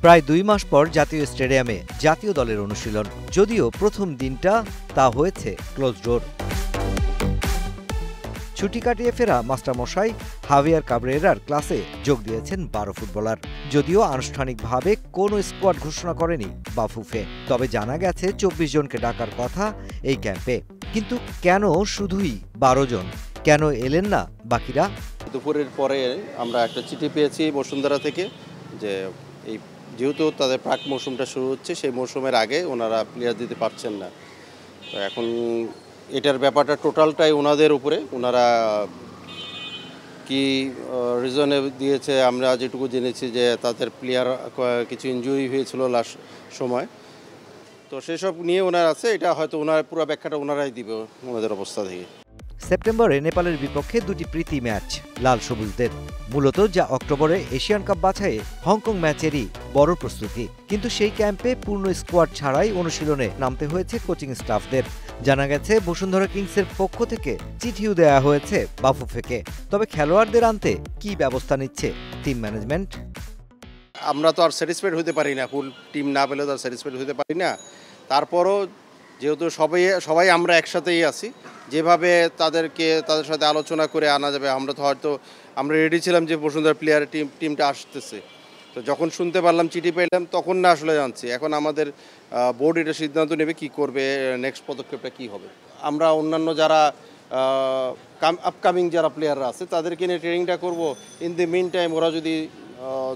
প্রায় ২ মাস পর জাতীয় স্টেডিয়ামে জাতীয় দলের অনুশীলন, যদিও প্রথম দিনটা তা হয়েছে ক্লোজ ডোর। ছুটি কাটিয়ে ফেরা মাস্টারমশাই হাভিয়ার কাবরেরার ক্লাসে যোগ দিয়েছেন ১২ ফুটবলার। যদিও আনুষ্ঠানিকভাবে কোনো স্কোয়াড ঘোষণা করেনি বাফুফে, তবে জানা গেছে ২৪ জনকে ডাকার কথা এই ক্যাম্পে। কিন্তু কেন শুধুই ১২ জন? কেন এলেন না বাকিরা? দুপুরের পরে আমরা একটা চিঠি পেয়েছি বসুন্ধরা থেকে যে এই যেহেতু তাদের প্রাক মৌসুমটা শুরু হচ্ছে, সেই মৌসুমের আগে ওনারা প্লেয়ার দিতে পারছেন না। তো এখন এটার ব্যাপারটা টোটালটাই ওনাদের উপরে, ওনারা কি রিজনে দিয়েছে আমরা যেটুকু জেনেছি যে তাদের প্লেয়ার কিছু ইনজুরি হয়েছিল লাস্ট সময়, তো সেসব নিয়ে ওনার আছে। এটা হয়তো ওনার পুরো ব্যাখ্যাটা ওনারাই দিবে ওনাদের অবস্থা থেকে। সেপ্টেম্বরে নেপালের বিপক্ষে ২টি প্রীতি ম্যাচ লাল সবুজদের, মূলত যা অক্টোবরে এশিয়ান কাপ বাছাইয়ে হংকং ম্যাচেরই বড় প্রস্তুতি। কিন্তু সেই ক্যাম্পে পূর্ণ স্কোয়াড ছাড়াই অনুশীলনে নামতে হয়েছে কোচিং স্টাফদের। জানা গেছে বসুন্ধরা কিংসের পক্ষ থেকে চিঠিও দেয়া হয়েছে বাফুফেকে। তবে খেলোয়াড়দের আনতে কি ব্যবস্থা নিচ্ছে টিম ম্যানেজমেন্ট? আমরা তো আর স্যাটিসফাইড হতে পারি না, ফুল টিম না পেলে তো আর স্যাটিসফাইড হতে পারি না। তারপরও যেহেতু সবাই আমরা একসাথেই আছি, যেভাবে তাদের সাথে আলোচনা করে আনা যাবে, আমরা তো হয়তো আমরা রেডি ছিলাম যে বসুন্ধরা প্লেয়ার টিমটা আসতেছে। তো যখন শুনতে পারলাম, চিঠি পেলাম, তখন না আসলে জানছি। এখন আমাদের বোর্ড এটা সিদ্ধান্ত নেবে কি করবে, নেক্সট পদক্ষেপটা কি হবে। আমরা অন্যান্য যারা আপকামিং যারা প্লেয়াররা আছে তাদেরকে নিয়ে ট্রেনিংটা করব। ইন দি মিন টাইম ওরা যদি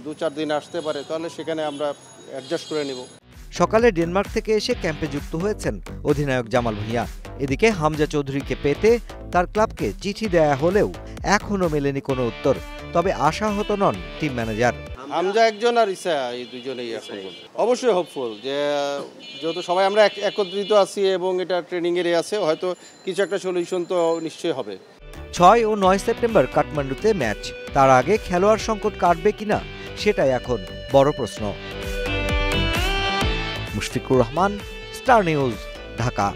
২-৪ দিন আসতে পারে তাহলে সেখানে আমরা অ্যাডজাস্ট করে নেব। সকালে ডেনমার্ক থেকে এসে ক্যাম্পে যুক্ত হয়েছেন অধিনায়ক জামাল ভুঁইয়া। এদিকে হামজা চৌধুরীকে পেতে তার ক্লাবকে চিঠি দেয়া হলেও এখনও মেলেনি কোনো উত্তর। তবে আশাহত নন টিম ম্যানেজার। হামজা একজন আর ইসা, এই দুজনেই এখন অবশ্যই হোপফুল যে যেহেতু সবাই আমরা একত্রিত আছি এবং এটা ট্রেনিংয়েরই আছে, হয়তো কিছু একটা সলিউশন তো নিশ্চয়ই হবে। ৬ ও ৯ সেপ্টেম্বর কাঠমান্ডুতে ম্যাচ। তার আগে খেলোয়াড় সংকট কাটবে কিনা সেটাই এখন বড় প্রশ্ন। Mushfiqur Rahman, star news, Dhaka.